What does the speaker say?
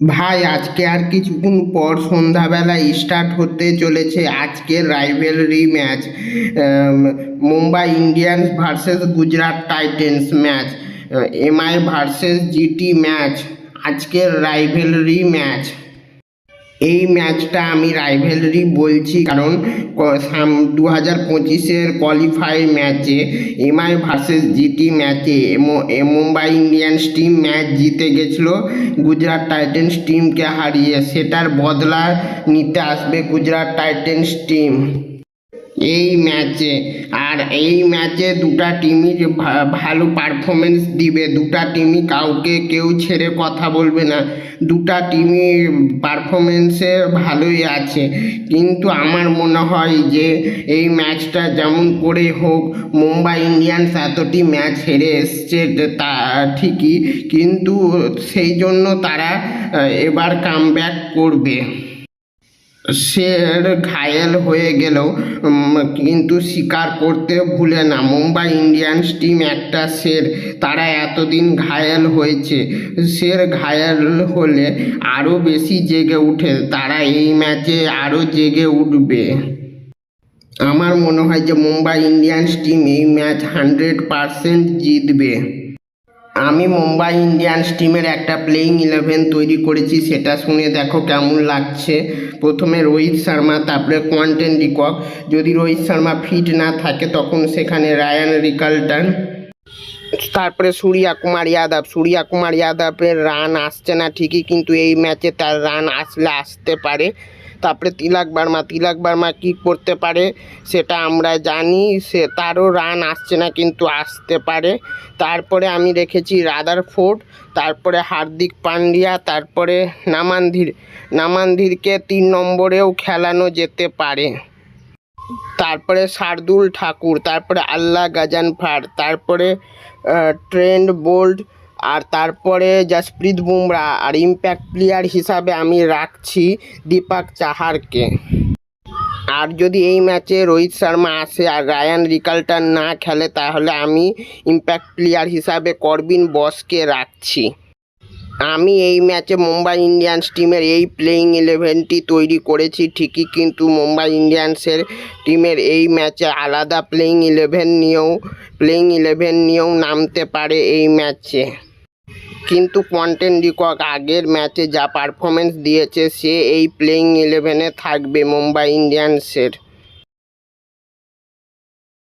ভাই আজকে আর কিছুক্ষণ পর সন্ধ্যাবেলা স্টার্ট হতে চলেছে আজকের rivalry match. Mumbai Indians versus Gujarat titans match, MI versus GT match, আজকের রাইভেলরি ম্যাচ। এই ম্যাচটা আমি রাইভেলরি বলছি কারণ 2025-এর কোয়ালিফাই ম্যাচে এমআই ভার্সেস জিটি ম্যাচে মুম্বাই ইন্ডিয়ান্স টিম ম্যাচ জিতে গেছিলো গুজরাট টাইটেন্স টিমকে হারিয়ে। সেটার বদলা নিতে আসবে গুজরাট টাইটেন্স টিম এই ম্যাচে। আর এই ম্যাচে দুটা টিমই ভালো পারফরমেন্স দিবে, দুটা টিমই কাউকে কেউ ছেড়ে কথা বলবে না, দুটা টিমই পারফরমেন্সে ভালোই আছে। কিন্তু আমার মনে হয় যে এই ম্যাচটা যেমন করে হোক মুম্বাই ইন্ডিয়ান্স এতটি ম্যাচ হেরে এসছে তা ঠিকই, কিন্তু সেই জন্য তারা এবার কামব্যাক করবে। সে ঘায়েল হয়ে গেলেও কিন্তু স্বীকার করতে ভুলে না মুম্বাই ইন্ডিয়ান্স টিম একটা সের, তারা এতদিন ঘায়েল হয়েছে, সের ঘায়েল হলে আরও বেশি জেগে উঠে, তারা এই ম্যাচে আরও জেগে উঠবে। আমার মনে হয় যে মুম্বাই ইন্ডিয়ান্স টিম এই ম্যাচ 100% জিতবে। আমি মুম্বাই ইন্ডিয়ান্স টিমের একটা প্লেইং 11 তৈরি করেছি, সেটা শুনে দেখো কেমন লাগছে। প্রথমে রোহিত শর্মা, তারপরে কোয়ান্টন ডিকক, যদি রোহিত শর্মা ফিট না থাকে তখন সেখানে রায়ান রিকালটন, তারপরে সূর্যা কুমার যাদবের রান আসছে না ঠিকই, কিন্তু এই ম্যাচে তার রান আসতে পারে। তারপরে তিলক বর্মা কী করতে পারে সেটা আমরা জানি, তারও রান আসছে না কিন্তু আসতে পারে। তারপরে আমি রেখেছি রাদারফোর্ড, তারপরে হার্দিক পান্ডিয়া, তারপরে নামানধীরকে 3 নম্বরেও খেলানো যেতে পারে। তারপরে শার্দুল ঠাকুর, তারপরে আল্লাহ গাজানফার, তারপরে ট্রেন্ট বোল্ট, আর তারপরে জসপ্রীত বুমরা। আর ইম্প্যাক্ট প্লেয়ার হিসাবে আমি রাখছি দীপক চাহারকে। আর যদি এই ম্যাচে রোহিত শর্মা আসে আর রায়ান রিকালটন না খেলে তাহলে আমি ইম্প্যাক্ট প্লেয়ার হিসাবে করবিন বসকে রাখছি। আমি এই ম্যাচে মুম্বাই ইন্ডিয়ান্স টিমের এই প্লেইং 11টি তৈরি করেছি ঠিকই, কিন্তু মুম্বাই ইন্ডিয়ান্সের টিমের এই ম্যাচে আলাদা প্লেইং 11 নিয়েও নামতে পারে এই ম্যাচে। কিন্তু কোয়ান্টন ডিকক আগের ম্যাচে যা পারফরমেন্স দিয়েছে সে এই প্লেইং 11-এ থাকবে মুম্বাই ইন্ডিয়ান্সের।